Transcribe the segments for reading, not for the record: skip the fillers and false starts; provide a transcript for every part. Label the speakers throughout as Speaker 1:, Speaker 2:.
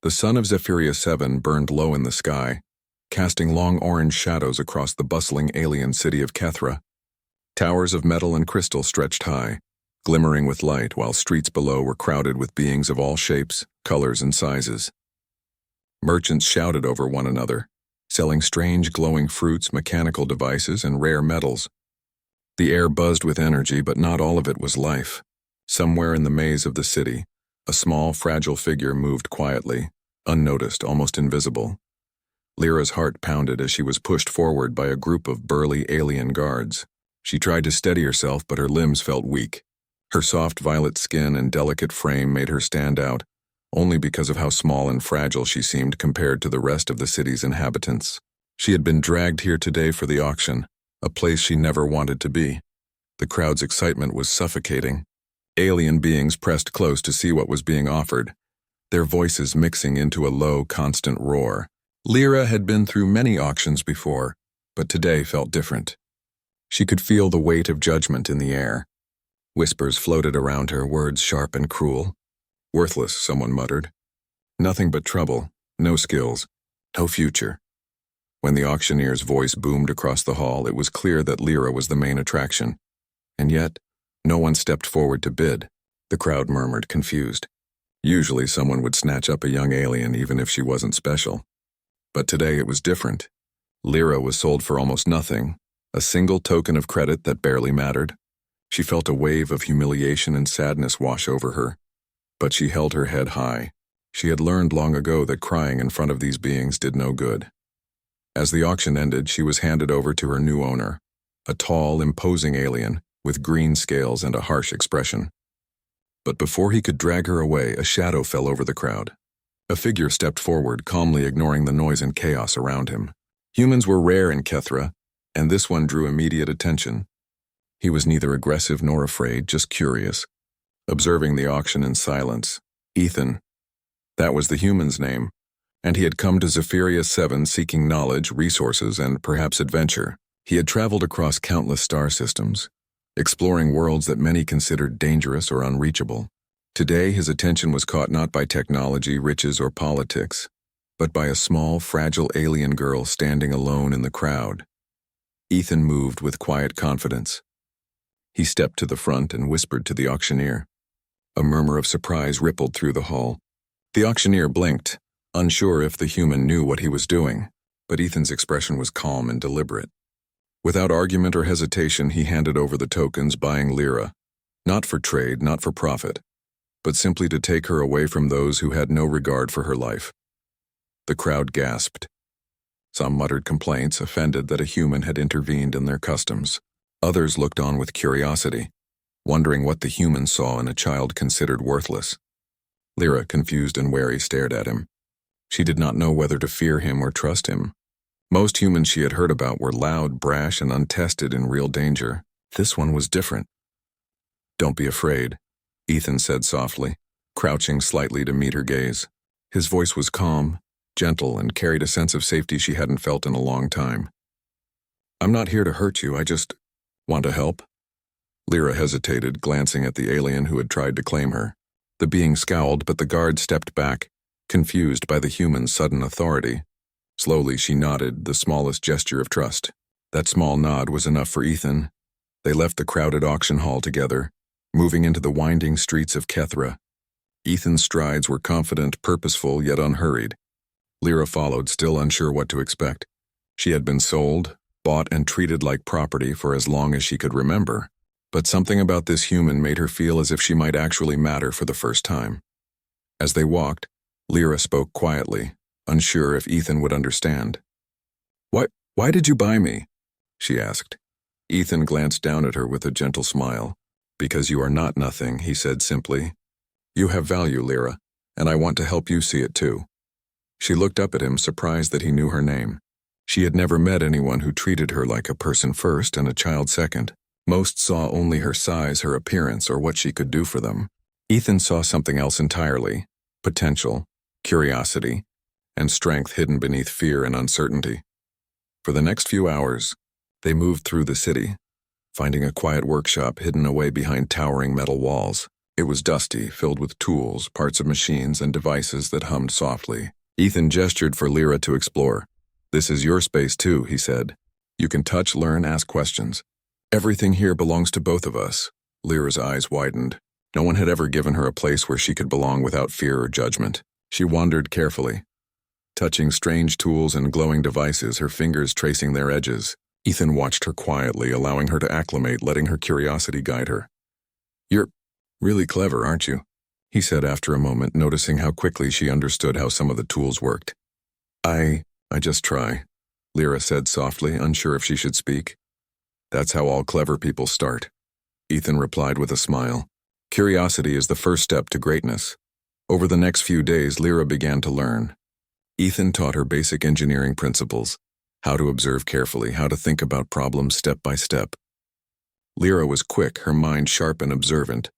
Speaker 1: The sun of Zephyria 7 burned low in the sky, casting long orange shadows across the bustling alien city of Kethra. Towers of metal and crystal stretched high, glimmering with light, while streets below were crowded with beings of all shapes, colors, and sizes. Merchants shouted over one another, selling strange glowing fruits, mechanical devices, and rare metals. The air buzzed with energy, but not all of it was life. Somewhere in the maze of the city, a small, fragile figure moved quietly, unnoticed, almost invisible. Lyra's heart pounded as she was pushed forward by a group of burly alien guards. She tried to steady herself, but her limbs felt weak. Her soft violet skin and delicate frame made her stand out, only because of how small and fragile she seemed compared to the rest of the city's inhabitants. She had been dragged here today for the auction, a place she never wanted to be. The crowd's excitement was suffocating. Alien beings pressed close to see what was being offered, their voices mixing into a low, constant roar. Lyra had been through many auctions before, but today felt different. She could feel the weight of judgment in the air. Whispers floated around her, words sharp and cruel. Worthless, someone muttered. Nothing but trouble, no skills, no future. When the auctioneer's voice boomed across the hall, it was clear that Lyra was the main attraction. And yet, no one stepped forward to bid. The crowd murmured, confused. Usually someone would snatch up a young alien even if she wasn't special. But today it was different. Lyra was sold for almost nothing, a single token of credit that barely mattered. She felt a wave of humiliation and sadness wash over her. But she held her head high. She had learned long ago that crying in front of these beings did no good. As the auction ended, she was handed over to her new owner, a tall, imposing alien with green scales and a harsh expression. But before he could drag her away, a shadow fell over the crowd. A figure stepped forward, calmly ignoring the noise and chaos around him. Humans were rare in Kethra, and this one drew immediate attention. He was neither aggressive nor afraid, just curious, observing the auction in silence. Ethan. That was the human's name, and he had come to Zephyria 7 seeking knowledge, resources, and perhaps adventure. He had traveled across countless star systems, exploring worlds that many considered dangerous or unreachable. Today, his attention was caught not by technology, riches, or politics, but by a small, fragile alien girl standing alone in the crowd. Ethan moved with quiet confidence. He stepped to the front and whispered to the auctioneer. A murmur of surprise rippled through the hall. The auctioneer blinked, unsure if the human knew what he was doing, but Ethan's expression was calm and deliberate. Without argument or hesitation, he handed over the tokens, buying Lyra, not for trade, not for profit, but simply to take her away from those who had no regard for her life. The crowd gasped. Some muttered complaints, offended that a human had intervened in their customs. Others looked on with curiosity, wondering what the human saw in a child considered worthless. Lyra, confused and wary, stared at him. She did not know whether to fear him or trust him. Most humans she had heard about were loud, brash, and untested in real danger. This one was different. "Don't be afraid," Ethan said softly, crouching slightly to meet her gaze. His voice was calm, gentle, and carried a sense of safety she hadn't felt in a long time. "I'm not here to hurt you, I just want to help." Lyra hesitated, glancing at the alien who had tried to claim her. The being scowled, but the guard stepped back, confused by the human's sudden authority. Slowly she nodded, the smallest gesture of trust. That small nod was enough for Ethan. They left the crowded auction hall together, moving into the winding streets of Kethra. Ethan's strides were confident, purposeful, yet unhurried. Lyra followed, still unsure what to expect. She had been sold, bought, and treated like property for as long as she could remember. But something about this human made her feel as if she might actually matter for the first time. As they walked, Lyra spoke quietly, unsure if Ethan would understand. Why did you buy me?" she asked. Ethan glanced down at her with a gentle smile. "Because you are not nothing," he said simply. "You have value, Lyra, and I want to help you see it too." She looked up at him, surprised that he knew her name. She had never met anyone who treated her like a person first and a child second. Most saw only her size, her appearance, or what she could do for them. Ethan saw something else entirely: potential, curiosity, and strength hidden beneath fear and uncertainty. For the next few hours, they moved through the city, finding a quiet workshop hidden away behind towering metal walls. It was dusty, filled with tools, parts of machines, and devices that hummed softly. Ethan gestured for Lyra to explore. "This is your space too," he said. "You can touch, learn, ask questions. Everything here belongs to both of us." Lyra's eyes widened. No one had ever given her a place where she could belong without fear or judgment. She wandered carefully, touching strange tools and glowing devices, her fingers tracing their edges. Ethan watched her quietly, allowing her to acclimate, letting her curiosity guide her. "You're really clever, aren't you?" he said after a moment, noticing how quickly she understood how some of the tools worked. I just try," Lyra said softly, unsure if she should speak. "That's how all clever people start," Ethan replied with a smile. "Curiosity is the first step to greatness." Over the next few days, Lyra began to learn. Ethan taught her basic engineering principles, how to observe carefully, how to think about problems step by step. Lyra was quick, her mind sharp and observant,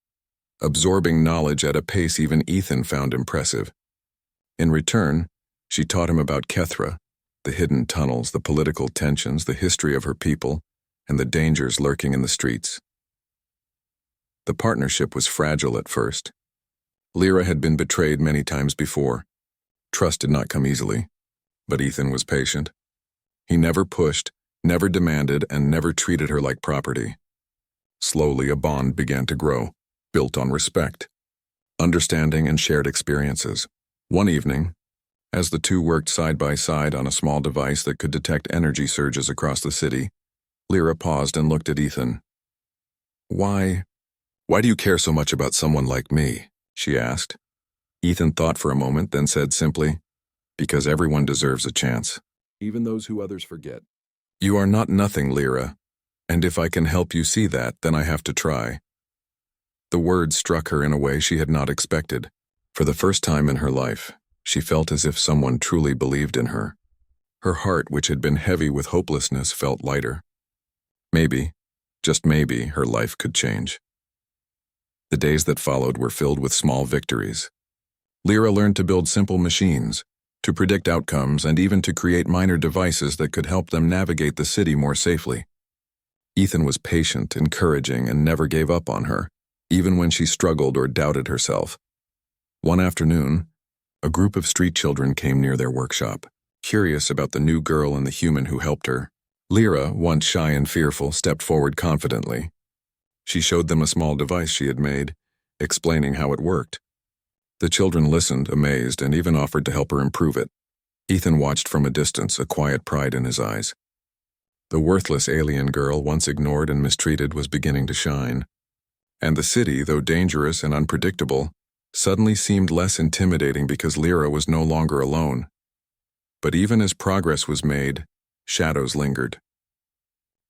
Speaker 1: absorbing knowledge at a pace even Ethan found impressive. In return, she taught him about Kethra, the hidden tunnels, the political tensions, the history of her people, and the dangers lurking in the streets. The partnership was fragile at first. Lyra had been betrayed many times before. Trust did not come easily, but Ethan was patient. He never pushed, never demanded, and never treated her like property. Slowly, a bond began to grow, built on respect, understanding, and shared experiences. One evening, as the two worked side by side on a small device that could detect energy surges across the city, Lyra paused and looked at Ethan. Why do you care so much about someone like me?" she asked. Ethan thought for a moment, then said simply, "Because everyone deserves a chance, even those who others forget." "You are not nothing, Lyra, and if I can help you see that, then I have to try." The words struck her in a way she had not expected. For the first time in her life, she felt as if someone truly believed in her. Her heart, which had been heavy with hopelessness, felt lighter. Maybe, just maybe, her life could change. The days that followed were filled with small victories. Lyra learned to build simple machines, to predict outcomes, and even to create minor devices that could help them navigate the city more safely. Ethan was patient, encouraging, and never gave up on her, even when she struggled or doubted herself. One afternoon, a group of street children came near their workshop, curious about the new girl and the human who helped her. Lyra, once shy and fearful, stepped forward confidently. She showed them a small device she had made, explaining how it worked. The children listened, amazed, and even offered to help her improve it. Ethan watched from a distance, a quiet pride in his eyes. The worthless alien girl, once ignored and mistreated, was beginning to shine. And the city, though dangerous and unpredictable, suddenly seemed less intimidating because Lyra was no longer alone. But even as progress was made, shadows lingered.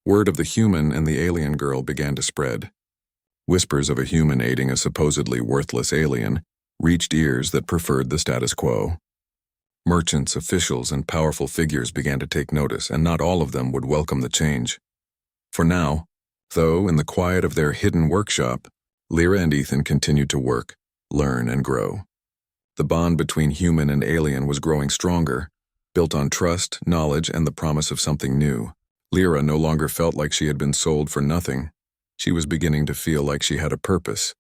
Speaker 1: Word of the human and the alien girl began to spread. Whispers of a human aiding a supposedly worthless alien reached ears that preferred the status quo. Merchants, officials, and powerful figures began to take notice, and not all of them would welcome the change. For now, though, in the quiet of their hidden workshop, Lyra and Ethan continued to work, learn, and grow. The bond between human and alien was growing stronger, built on trust, knowledge, and the promise of something new. Lyra no longer felt like she had been sold for nothing. She was beginning to feel like she had a purpose,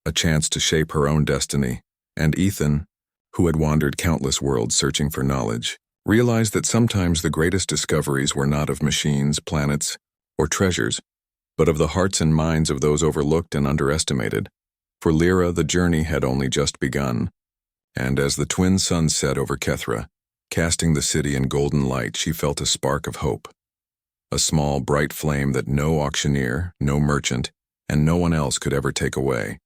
Speaker 1: a chance to shape her own destiny. And Ethan, who had wandered countless worlds searching for knowledge, realized that sometimes the greatest discoveries were not of machines, planets, or treasures, but of the hearts and minds of those overlooked and underestimated. For Lyra, the journey had only just begun, and as the twin suns set over Kethra, casting the city in golden light, she felt a spark of hope. A small, bright flame that no auctioneer, no merchant, and no one else could ever take away.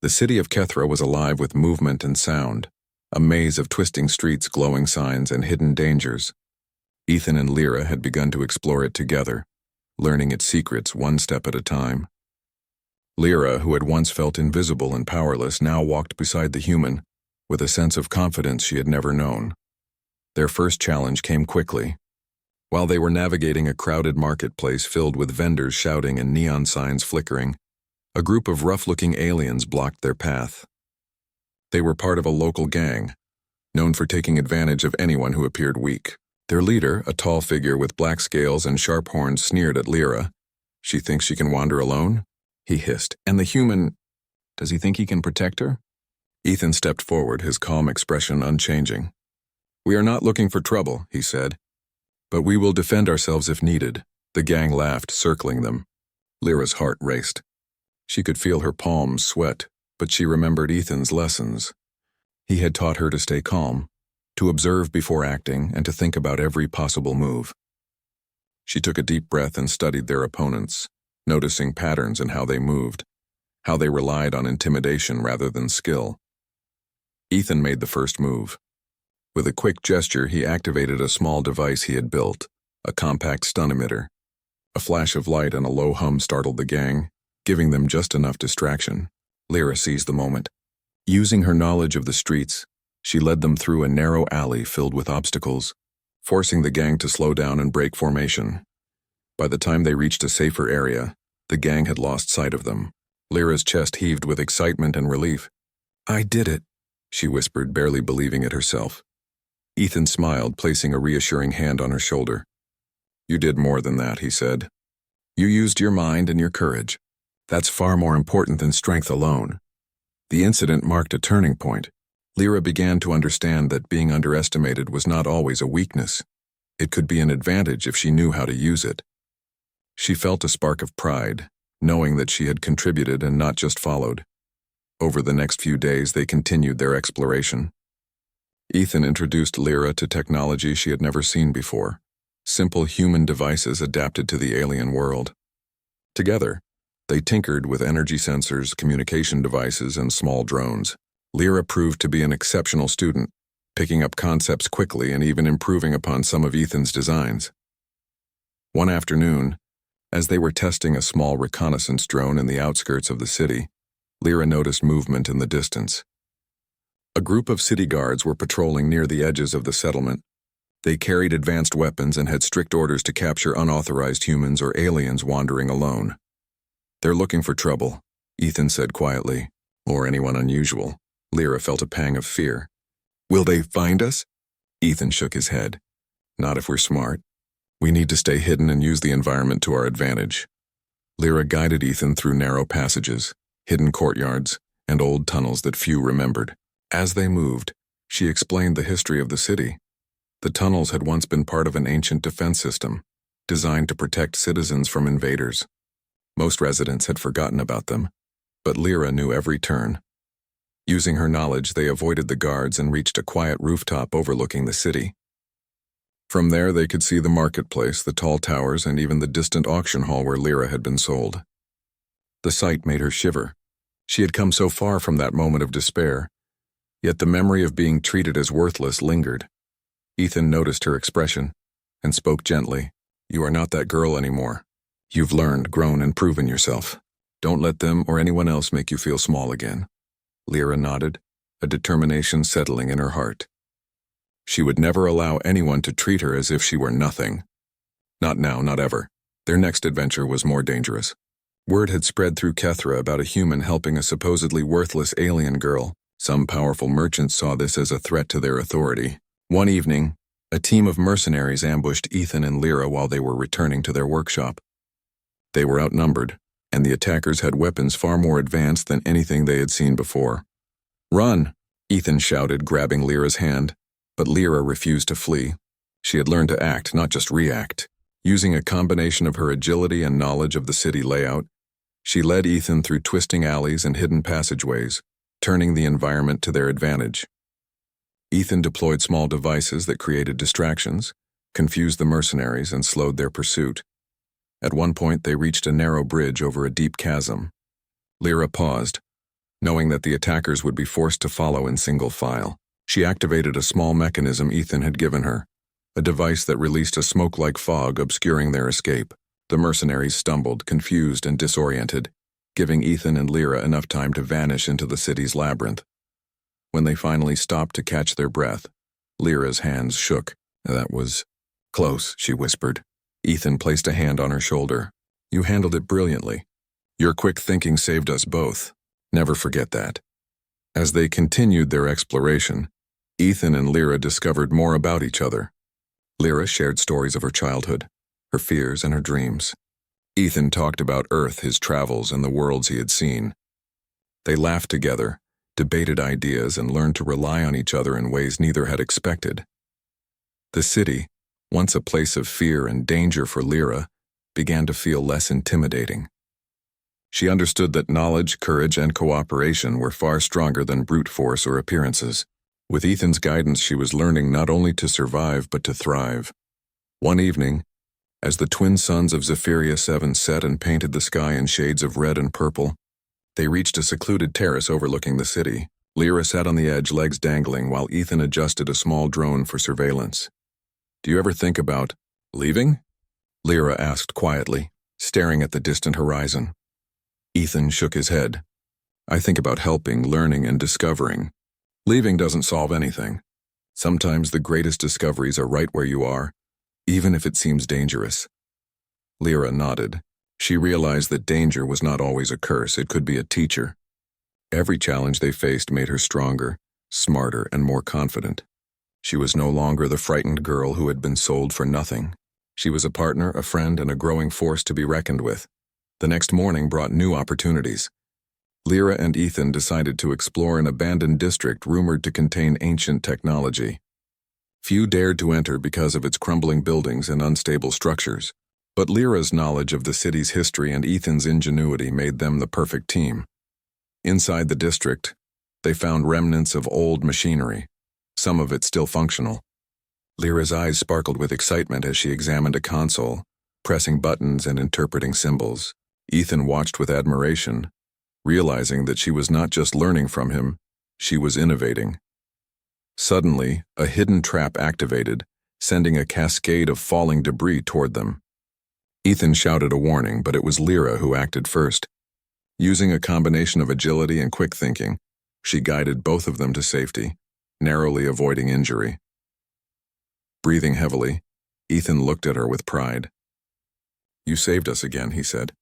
Speaker 1: The city of Kethra was alive with movement and sound, a maze of twisting streets, glowing signs, and hidden dangers. Ethan and Lyra had begun to explore it together, learning its secrets one step at a time. Lyra, who had once felt invisible and powerless, now walked beside the human, with a sense of confidence she had never known. Their first challenge came quickly. While they were navigating a crowded marketplace filled with vendors shouting and neon signs flickering, a group of rough-looking aliens blocked their path. They were part of a local gang, known for taking advantage of anyone who appeared weak. Their leader, a tall figure with black scales and sharp horns, sneered at Lyra. "She thinks she can wander alone?" he hissed. And the human, Does he think he can protect her? Ethan stepped forward, his calm expression unchanging. We are not looking for trouble, he said. But we will defend ourselves if needed. The gang laughed, circling them. Lyra's heart raced. She could feel her palms sweat, but she remembered Ethan's lessons. He had taught her to stay calm, to observe before acting, and to think about every possible move. She took a deep breath and studied their opponents, noticing patterns in how they moved, how they relied on intimidation rather than skill. Ethan made the first move. With a quick gesture, he activated a small device he had built, a compact stun emitter. A flash of light and a low hum startled the gang, giving them just enough distraction. Lyra seized the moment. Using her knowledge of the streets, she led them through a narrow alley filled with obstacles, forcing the gang to slow down and break formation. By the time they reached a safer area, the gang had lost sight of them. Lyra's chest heaved with excitement and relief. I did it, she whispered, barely believing it herself. Ethan smiled, placing a reassuring hand on her shoulder. You did more than that, he said. You used your mind and your courage. That's far more important than strength alone. The incident marked a turning point. Lyra began to understand that being underestimated was not always a weakness. It could be an advantage if she knew how to use it. She felt a spark of pride, knowing that she had contributed and not just followed. Over the next few days, they continued their exploration. Ethan introduced Lyra to technology she had never seen before, simple human devices adapted to the alien world. Together, they tinkered with energy sensors, communication devices, and small drones. Lyra proved to be an exceptional student, picking up concepts quickly and even improving upon some of Ethan's designs. One afternoon, as they were testing a small reconnaissance drone in the outskirts of the city, Lyra noticed movement in the distance. A group of city guards were patrolling near the edges of the settlement. They carried advanced weapons and had strict orders to capture unauthorized humans or aliens wandering alone. They're looking for trouble, Ethan said quietly, or anyone unusual. Lyra felt a pang of fear. Will they find us? Ethan shook his head. Not if we're smart. We need to stay hidden and use the environment to our advantage. Lyra guided Ethan through narrow passages, hidden courtyards, and old tunnels that few remembered. As they moved, she explained the history of the city. The tunnels had once been part of an ancient defense system, designed to protect citizens from invaders. Most residents had forgotten about them, but Lyra knew every turn. Using her knowledge, they avoided the guards and reached a quiet rooftop overlooking the city. From there, they could see the marketplace, the tall towers, and even the distant auction hall where Lyra had been sold. The sight made her shiver. She had come so far from that moment of despair, yet the memory of being treated as worthless lingered. Ethan noticed her expression and spoke gently. You are not that girl anymore. You've learned, grown, and proven yourself. Don't let them or anyone else make you feel small again. Lyra nodded, a determination settling in her heart. She would never allow anyone to treat her as if she were nothing. Not now, not ever. Their next adventure was more dangerous. Word had spread through Kethra about a human helping a supposedly worthless alien girl. Some powerful merchants saw this as a threat to their authority. One evening, a team of mercenaries ambushed Ethan and Lyra while they were returning to their workshop. They were outnumbered, and the attackers had weapons far more advanced than anything they had seen before. Run! Ethan shouted, grabbing Lyra's hand, but Lyra refused to flee. She had learned to act, not just react. Using a combination of her agility and knowledge of the city layout, she led Ethan through twisting alleys and hidden passageways, turning the environment to their advantage. Ethan deployed small devices that created distractions, confused the mercenaries, and slowed their pursuit. At one point, they reached a narrow bridge over a deep chasm. Lyra paused, knowing that the attackers would be forced to follow in single file. She activated a small mechanism Ethan had given her, a device that released a smoke-like fog obscuring their escape. The mercenaries stumbled, confused and disoriented, giving Ethan and Lyra enough time to vanish into the city's labyrinth. When they finally stopped to catch their breath, Lyra's hands shook. That was close, she whispered. Ethan placed a hand on her shoulder. You handled it brilliantly. Your quick thinking saved us both. Never forget that. As they continued their exploration, Ethan and Lyra discovered more about each other. Lyra shared stories of her childhood, her fears and her dreams. Ethan talked about Earth, his travels, and the worlds he had seen. They laughed together, debated ideas, and learned to rely on each other in ways neither had expected. The city, once a place of fear and danger for Lyra, began to feel less intimidating. She understood that knowledge, courage, and cooperation were far stronger than brute force or appearances. With Ethan's guidance, she was learning not only to survive but to thrive. One evening, as the twin suns of Zephyria 7 set and painted the sky in shades of red and purple, they reached a secluded terrace overlooking the city. Lyra sat on the edge, legs dangling, while Ethan adjusted a small drone for surveillance. "Do you ever think about leaving?" Lyra asked quietly, staring at the distant horizon. Ethan shook his head. "I think about helping, learning, and discovering. Leaving doesn't solve anything. Sometimes the greatest discoveries are right where you are, even if it seems dangerous." Lyra nodded. She realized that danger was not always a curse, it could be a teacher. Every challenge they faced made her stronger, smarter, and more confident. She was no longer the frightened girl who had been sold for nothing. She was a partner, a friend, and a growing force to be reckoned with. The next morning brought new opportunities. Lyra and Ethan decided to explore an abandoned district rumored to contain ancient technology. Few dared to enter because of its crumbling buildings and unstable structures, but Lyra's knowledge of the city's history and Ethan's ingenuity made them the perfect team. Inside the district, they found remnants of old machinery, some of it still functional. Lyra's eyes sparkled with excitement as she examined a console, pressing buttons and interpreting symbols. Ethan watched with admiration, realizing that she was not just learning from him, she was innovating. Suddenly, a hidden trap activated, sending a cascade of falling debris toward them. Ethan shouted a warning, but it was Lyra who acted first. Using a combination of agility and quick thinking, she guided both of them to safety, narrowly avoiding injury. Breathing heavily, Ethan looked at her with pride. "You saved us again," he said.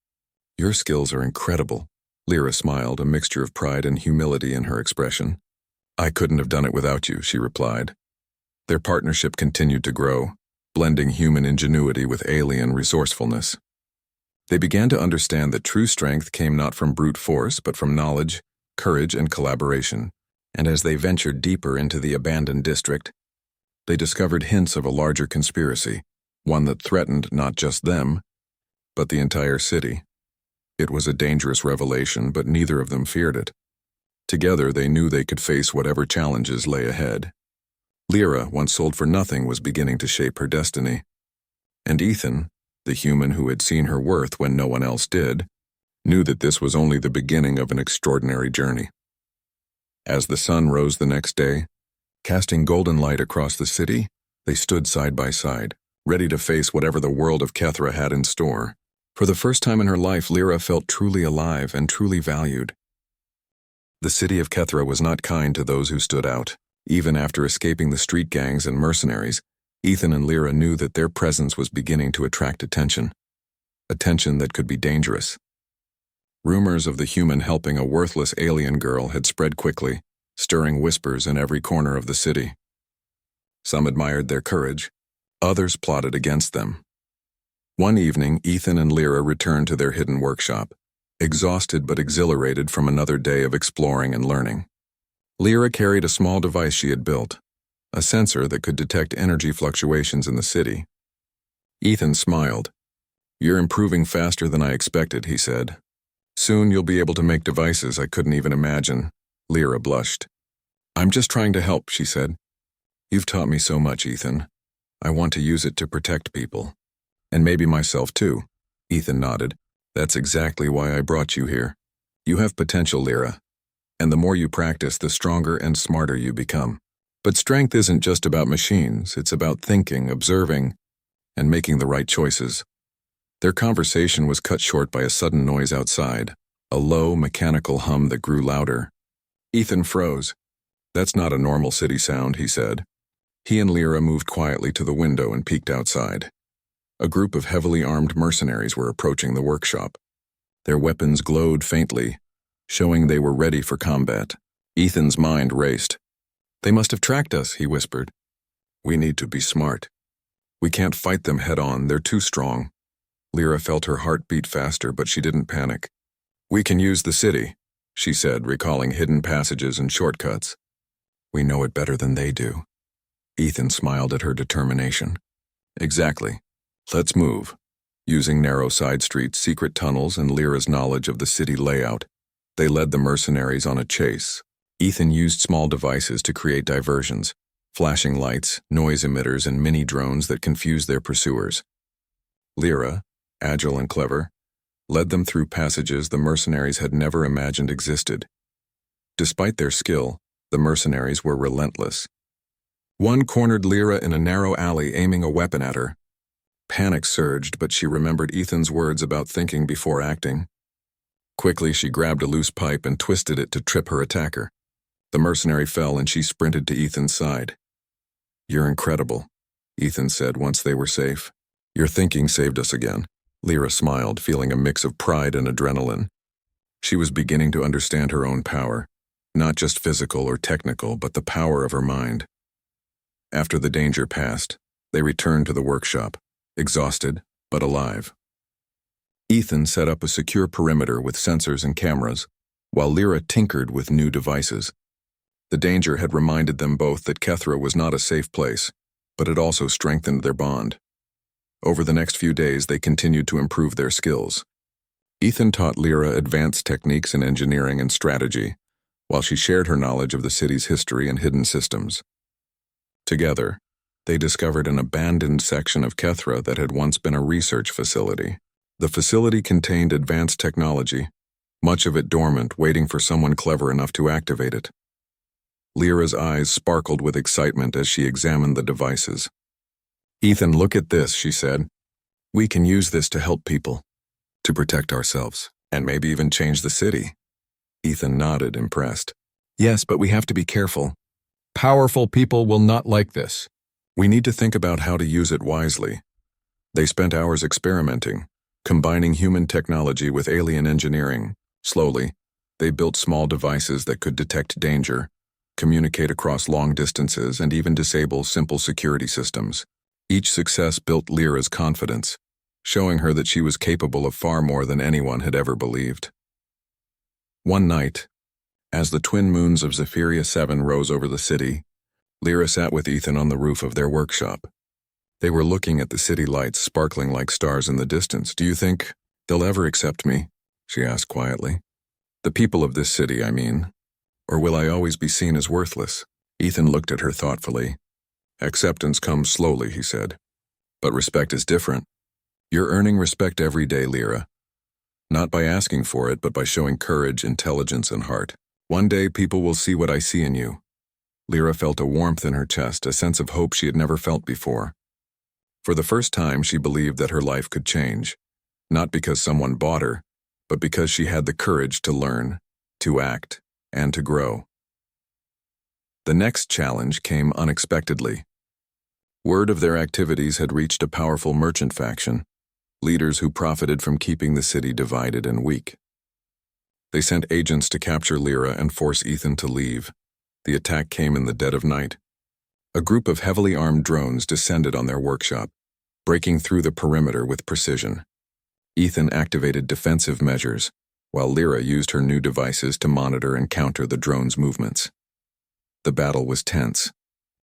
Speaker 1: "Your skills are incredible." Lyra smiled, a mixture of pride and humility in her expression. "I couldn't have done it without you," she replied. Their partnership continued to grow, blending human ingenuity with alien resourcefulness. They began to understand that true strength came not from brute force but from knowledge, courage, and collaboration. And as they ventured deeper into the abandoned district, they discovered hints of a larger conspiracy, one that threatened not just them, but the entire city. It was a dangerous revelation, but neither of them feared it. Together, they knew they could face whatever challenges lay ahead. Lyra, once sold for nothing, was beginning to shape her destiny. And Ethan, the human who had seen her worth when no one else did, knew that this was only the beginning of an extraordinary journey. As the sun rose the next day, casting golden light across the city, they stood side by side, ready to face whatever the world of Kethra had in store. For the first time in her life, Lyra felt truly alive and truly valued. The city of Kethra was not kind to those who stood out. Even after escaping the street gangs and mercenaries, Ethan and Lyra knew that their presence was beginning to attract attention. Attention that could be dangerous. Rumors of the human helping a worthless alien girl had spread quickly, stirring whispers in every corner of the city. Some admired their courage, others plotted against them. One evening, Ethan and Lyra returned to their hidden workshop, exhausted but exhilarated from another day of exploring and learning. Lyra carried a small device she had built, a sensor that could detect energy fluctuations in the city. Ethan smiled. "You're improving faster than I expected," he said. "Soon you'll be able to make devices I couldn't even imagine." Lyra blushed. "I'm just trying to help," she said. "You've taught me so much, Ethan. I want to use it to protect people. And maybe myself too." Ethan nodded. "That's exactly why I brought you here. You have potential, Lyra. And the more you practice, the stronger and smarter you become. But strength isn't just about machines, it's about thinking, observing, and making the right choices." Their conversation was cut short by a sudden noise outside, a low, mechanical hum that grew louder. Ethan froze. "That's not a normal city sound," he said. He and Lyra moved quietly to the window and peeked outside. A group of heavily armed mercenaries were approaching the workshop. Their weapons glowed faintly, showing they were ready for combat. Ethan's mind raced. "They must have tracked us," he whispered. "We need to be smart. We can't fight them head-on, they're too strong." Lyra felt her heart beat faster, but she didn't panic. "We can use the city. she said, recalling hidden passages and shortcuts. We know it better than they do. Ethan smiled at her determination. Exactly. Let's move. Using narrow side streets, secret tunnels, and Lyra's knowledge of the city layout, they led the mercenaries on a chase. Ethan used small devices to create diversions, flashing lights, noise emitters, and mini drones that confused their pursuers. Lyra, agile and clever, led them through passages the mercenaries had never imagined existed. Despite their skill, the mercenaries were relentless. One cornered Lyra in a narrow alley, aiming a weapon at her. Panic surged, but she remembered Ethan's words about thinking before acting. Quickly, she grabbed a loose pipe and twisted it to trip her attacker. The mercenary fell and she sprinted to Ethan's side. You're incredible, Ethan said once they were safe. Your thinking saved us again. Lyra smiled, feeling a mix of pride and adrenaline. She was beginning to understand her own power, not just physical or technical, but the power of her mind. After the danger passed, they returned to the workshop, exhausted but alive. Ethan set up a secure perimeter with sensors and cameras, while Lyra tinkered with new devices. The danger had reminded them both that Kethra was not a safe place, but it also strengthened their bond. Over the next few days, they continued to improve their skills. Ethan taught Lyra advanced techniques in engineering and strategy, while she shared her knowledge of the city's history and hidden systems. Together, they discovered an abandoned section of Kethra that had once been a research facility. The facility contained advanced technology, much of it dormant, waiting for someone clever enough to activate it. Lyra's eyes sparkled with excitement as she examined the devices. Ethan, look at this, she said. We can use this to help people, to protect ourselves, and maybe even change the city. Ethan nodded, impressed. Yes, but we have to be careful. Powerful people will not like this. We need to think about how to use it wisely. They spent hours experimenting, combining human technology with alien engineering. Slowly, they built small devices that could detect danger, communicate across long distances, and even disable simple security systems. Each success built Lyra's confidence, showing her that she was capable of far more than anyone had ever believed. One night, as the twin moons of Zephyria 7 rose over the city, Lyra sat with Ethan on the roof of their workshop. They were looking at the city lights sparkling like stars in the distance. Do you think they'll ever accept me? She asked quietly. The people of this city, I mean. Or will I always be seen as worthless? Ethan looked at her thoughtfully. Acceptance comes slowly, he said. But respect is different. You're earning respect every day, Lyra. Not by asking for it, but by showing courage, intelligence, and heart. One day people will see what I see in you. Lyra felt a warmth in her chest, a sense of hope she had never felt before. For the first time, she believed that her life could change, not because someone bought her, but because she had the courage to learn, to act, and to grow. The next challenge came unexpectedly. Word of their activities had reached a powerful merchant faction, leaders who profited from keeping the city divided and weak. They sent agents to capture Lyra and force Ethan to leave. The attack came in the dead of night. A group of heavily armed drones descended on their workshop, breaking through the perimeter with precision. Ethan activated defensive measures, while Lyra used her new devices to monitor and counter the drones' movements. The battle was tense.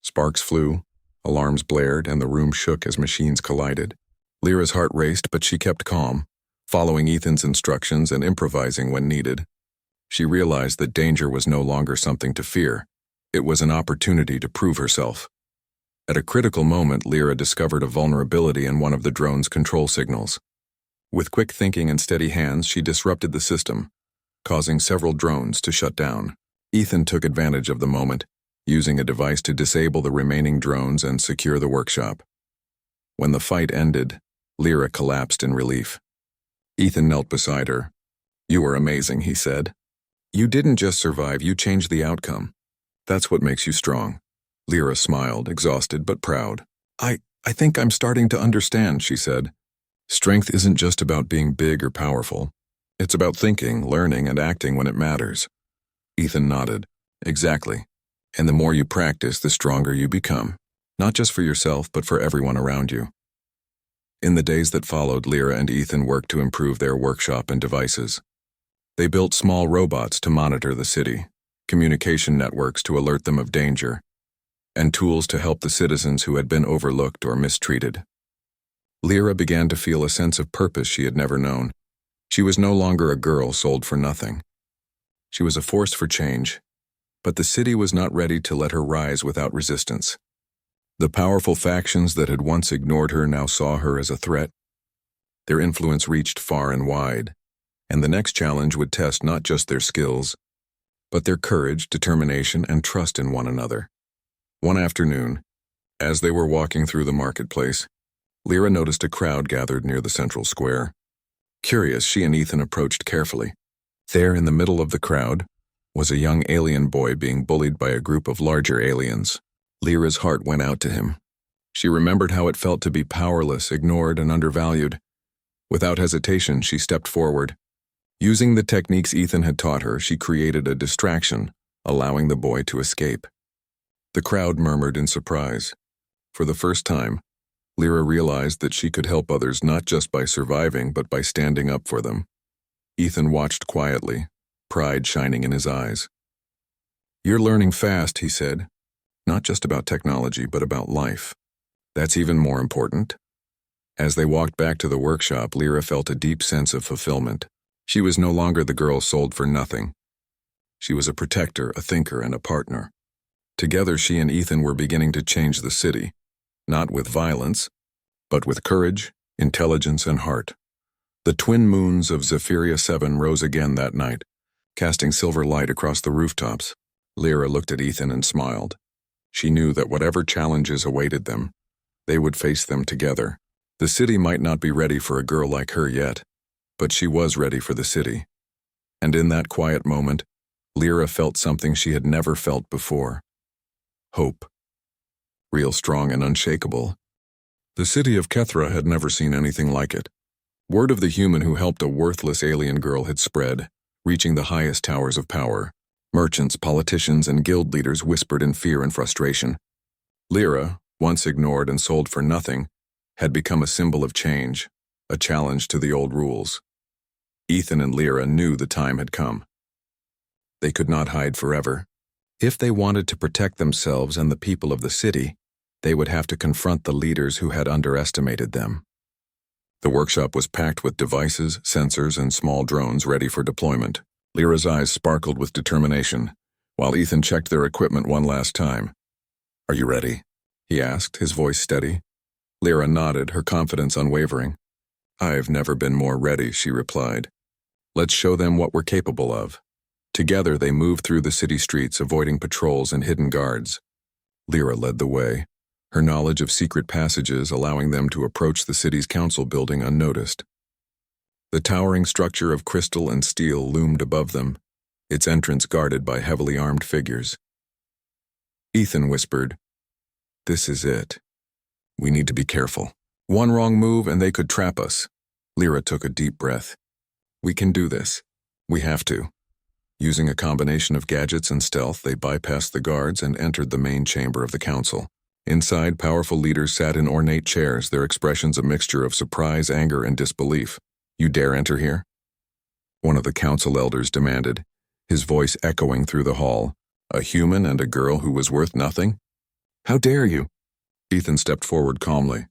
Speaker 1: Sparks flew, alarms blared, and the room shook as machines collided. Lyra's heart raced, but she kept calm, following Ethan's instructions and improvising when needed. She realized that danger was no longer something to fear. It was an opportunity to prove herself. At a critical moment, Lyra discovered a vulnerability in one of the drone's control signals. With quick thinking and steady hands, she disrupted the system, causing several drones to shut down. Ethan took advantage of the moment, using a device to disable the remaining drones and secure the workshop. When the fight ended, Lyra collapsed in relief. Ethan knelt beside her. You were amazing, he said. You didn't just survive, you changed the outcome. That's what makes you strong. Lyra smiled, exhausted but proud. I think I'm starting to understand, she said. Strength isn't just about being big or powerful. It's about thinking, learning, and acting when it matters. Ethan nodded. Exactly. And the more you practice, the stronger you become. Not just for yourself, but for everyone around you. In the days that followed, Lyra and Ethan worked to improve their workshop and devices. They built small robots to monitor the city, communication networks to alert them of danger, and tools to help the citizens who had been overlooked or mistreated. Lyra began to feel a sense of purpose she had never known. She was no longer a girl sold for nothing. She was a force for change, but the city was not ready to let her rise without resistance. The powerful factions that had once ignored her now saw her as a threat. Their influence reached far and wide, and the next challenge would test not just their skills, but their courage, determination, and trust in one another. One afternoon, as they were walking through the marketplace, Lyra noticed a crowd gathered near the central square. Curious, she and Ethan approached carefully. There, in the middle of the crowd, was a young alien boy being bullied by a group of larger aliens. Lyra's heart went out to him. She remembered how it felt to be powerless, ignored, and undervalued. Without hesitation, she stepped forward. Using the techniques Ethan had taught her, she created a distraction, allowing the boy to escape. The crowd murmured in surprise. For the first time, Lyra realized that she could help others not just by surviving, but by standing up for them. Ethan watched quietly, pride shining in his eyes. "You're learning fast," he said. "Not just about technology, but about life. That's even more important." As they walked back to the workshop, Lyra felt a deep sense of fulfillment. She was no longer the girl sold for nothing. She was a protector, a thinker, and a partner. Together, she and Ethan were beginning to change the city, not with violence, but with courage, intelligence, and heart. The twin moons of Zephyria 7 rose again that night, casting silver light across the rooftops. Lyra looked at Ethan and smiled. She knew that whatever challenges awaited them, they would face them together. The city might not be ready for a girl like her yet, but she was ready for the city. And in that quiet moment, Lyra felt something she had never felt before. Hope. Real strong and unshakable. The city of Kethra had never seen anything like it. Word of the human who helped a worthless alien girl had spread, reaching the highest towers of power. Merchants, politicians, and guild leaders whispered in fear and frustration. Lyra, once ignored and sold for nothing, had become a symbol of change, a challenge to the old rules. Ethan and Lyra knew the time had come. They could not hide forever. If they wanted to protect themselves and the people of the city, they would have to confront the leaders who had underestimated them. The workshop was packed with devices, sensors, and small drones ready for deployment. Lyra's eyes sparkled with determination, while Ethan checked their equipment one last time. "Are you ready?" he asked, his voice steady. Lyra nodded, her confidence unwavering. "I've never been more ready," she replied. "Let's show them what we're capable of." Together they moved through the city streets, avoiding patrols and hidden guards. Lyra led the way, her knowledge of secret passages allowing them to approach the city's council building unnoticed. The towering structure of crystal and steel loomed above them, its entrance guarded by heavily armed figures. Ethan whispered, "This is it. We need to be careful. One wrong move and they could trap us." Lyra took a deep breath. "We can do this. We have to." Using a combination of gadgets and stealth, they bypassed the guards and entered the main chamber of the council. Inside, powerful leaders sat in ornate chairs, their expressions a mixture of surprise, anger, and disbelief. "You dare enter here?" one of the council elders demanded, his voice echoing through the hall. "A human and a girl who was worth nothing? How dare you?" Ethan stepped forward calmly.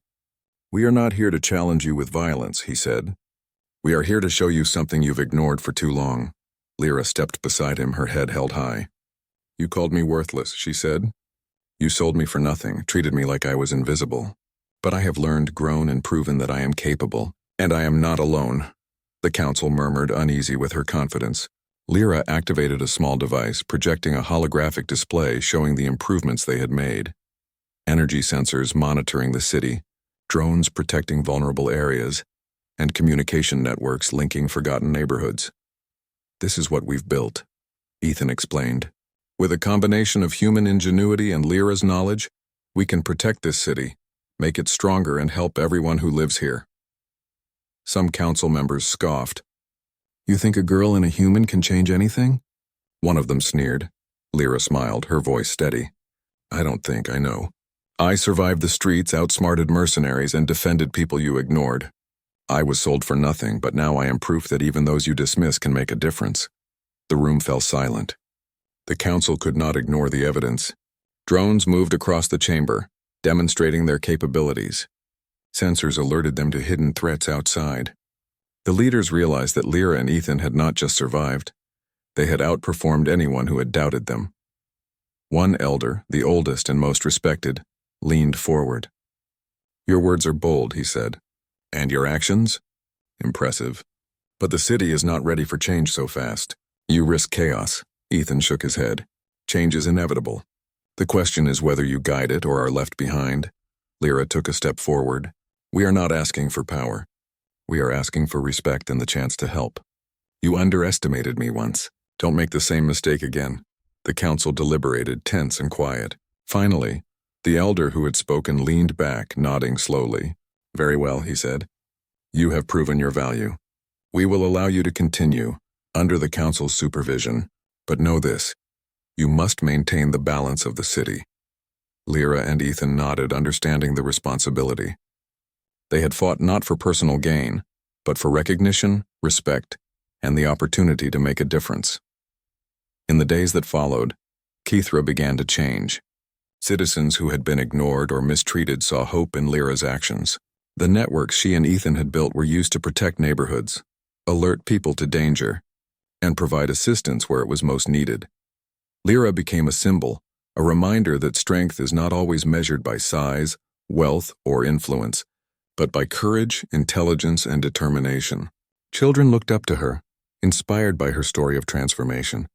Speaker 1: "We are not here to challenge you with violence," he said. "We are here to show you something you've ignored for too long." Lyra stepped beside him, her head held high. "You called me worthless," she said. "You sold me for nothing, treated me like I was invisible. But I have learned, grown, and proven that I am capable. And I am not alone." The council murmured, uneasy with her confidence. Lyra activated a small device, projecting a holographic display showing the improvements they had made. Energy sensors monitoring the city, drones protecting vulnerable areas, and communication networks linking forgotten neighborhoods. "This is what we've built," Ethan explained. "With a combination of human ingenuity and Lyra's knowledge, we can protect this city, make it stronger, and help everyone who lives here." Some council members scoffed. "You think a girl and a human can change anything?" One of them sneered. Lyra smiled, her voice steady. "I don't think, I know. I survived the streets, outsmarted mercenaries, and defended people you ignored. I was sold for nothing, but now I am proof that even those you dismiss can make a difference." The room fell silent. The council could not ignore the evidence. Drones moved across the chamber, demonstrating their capabilities. Sensors alerted them to hidden threats outside. The leaders realized that Lyra and Ethan had not just survived. They had outperformed anyone who had doubted them. One elder, the oldest and most respected, leaned forward. "Your words are bold," he said. "And your actions? Impressive. But the city is not ready for change so fast. You risk chaos." Ethan shook his head. "Change is inevitable. The question is whether you guide it or are left behind." Lyra took a step forward. "We are not asking for power. We are asking for respect and the chance to help. You underestimated me once. Don't make the same mistake again." The council deliberated, tense and quiet. Finally, the elder who had spoken leaned back, nodding slowly. "Very well," he said. "You have proven your value. We will allow you to continue, under the council's supervision. But know this, you must maintain the balance of the city." Lyra and Ethan nodded, understanding the responsibility. They had fought not for personal gain, but for recognition, respect, and the opportunity to make a difference. In the days that followed, Kethra began to change. Citizens who had been ignored or mistreated saw hope in Lyra's actions. The networks she and Ethan had built were used to protect neighborhoods, alert people to danger, and provide assistance where it was most needed. Lyra became a symbol, a reminder that strength is not always measured by size, wealth, or influence, but by courage, intelligence, and determination. Children looked up to her, inspired by her story of transformation.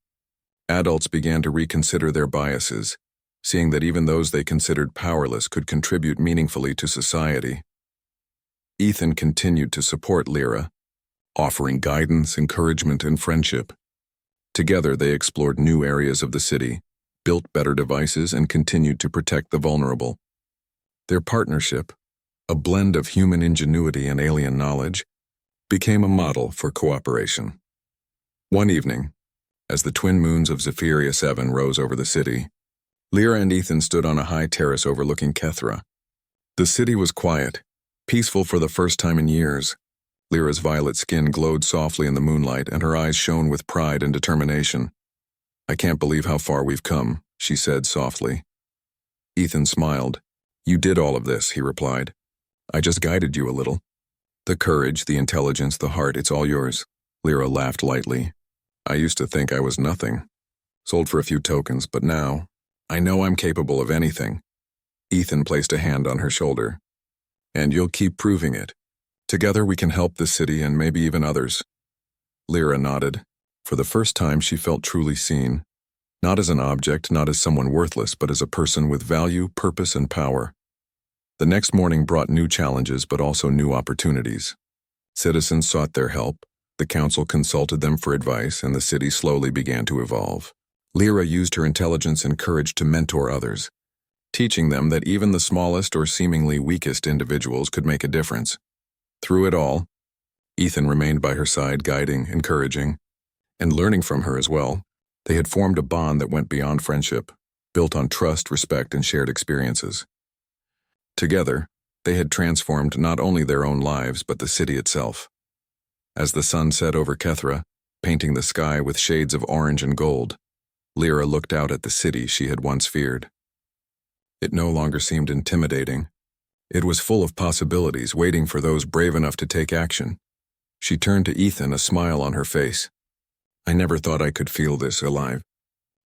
Speaker 1: Adults began to reconsider their biases, seeing that even those they considered powerless could contribute meaningfully to society. Ethan continued to support Lyra, offering guidance, encouragement, and friendship. Together, they explored new areas of the city, built better devices, and continued to protect the vulnerable. Their partnership, a blend of human ingenuity and alien knowledge, became a model for cooperation. One evening, as the twin moons of Zephyria 7 rose over the city, Lyra and Ethan stood on a high terrace overlooking Kethra. The city was quiet, peaceful for the first time in years. Lyra's violet skin glowed softly in the moonlight, and her eyes shone with pride and determination. "I can't believe how far we've come," she said softly. Ethan smiled. "You did all of this," he replied. "I just guided you a little. The courage, the intelligence, the heart, it's all yours." Lyra laughed lightly. "I used to think I was nothing. Sold for a few tokens, but now, I know I'm capable of anything." Ethan placed a hand on her shoulder. "And you'll keep proving it. Together we can help this city and maybe even others." Lyra nodded. For the first time she felt truly seen. Not as an object, not as someone worthless, but as a person with value, purpose, and power. The next morning brought new challenges, but also new opportunities. Citizens sought their help, the council consulted them for advice, and the city slowly began to evolve. Lyra used her intelligence and courage to mentor others, teaching them that even the smallest or seemingly weakest individuals could make a difference. Through it all, Ethan remained by her side, guiding, encouraging, and learning from her as well. They had formed a bond that went beyond friendship, built on trust, respect, and shared experiences. Together, they had transformed not only their own lives, but the city itself. As the sun set over Kethra, painting the sky with shades of orange and gold, Lyra looked out at the city she had once feared. It no longer seemed intimidating. It was full of possibilities, waiting for those brave enough to take action. She turned to Ethan, a smile on her face. "I never thought I could feel this alive."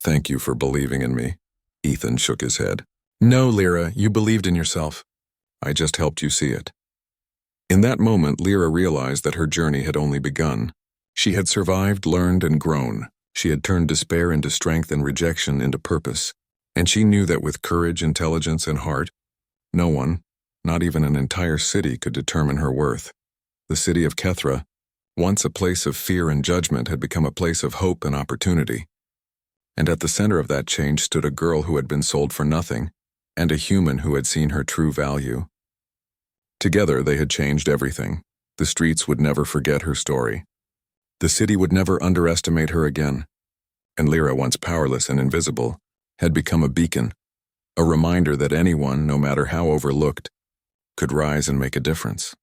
Speaker 1: "Thank you for believing in me." Ethan shook his head. "No, Lyra, you believed in yourself. I just helped you see it." In that moment, Lyra realized that her journey had only begun. She had survived, learned, and grown. She had turned despair into strength and rejection into purpose. And she knew that with courage, intelligence, and heart, no one, not even an entire city, could determine her worth. The city of Kethra, once a place of fear and judgment, had become a place of hope and opportunity. And at the center of that change stood a girl who had been sold for nothing, and a human who had seen her true value. Together they had changed everything. The streets would never forget her story. The city would never underestimate her again. And Lyra, once powerless and invisible, had become a beacon, a reminder that anyone, no matter how overlooked, could rise and make a difference.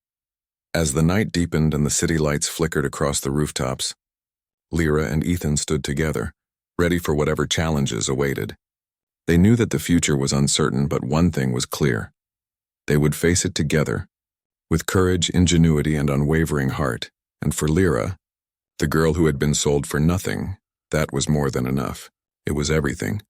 Speaker 1: As the night deepened and the city lights flickered across the rooftops, Lyra and Ethan stood together, ready for whatever challenges awaited. They knew that the future was uncertain, but one thing was clear. They would face it together, with courage, ingenuity, and unwavering heart. And for Lyra, the girl who had been sold for nothing, that was more than enough. It was everything.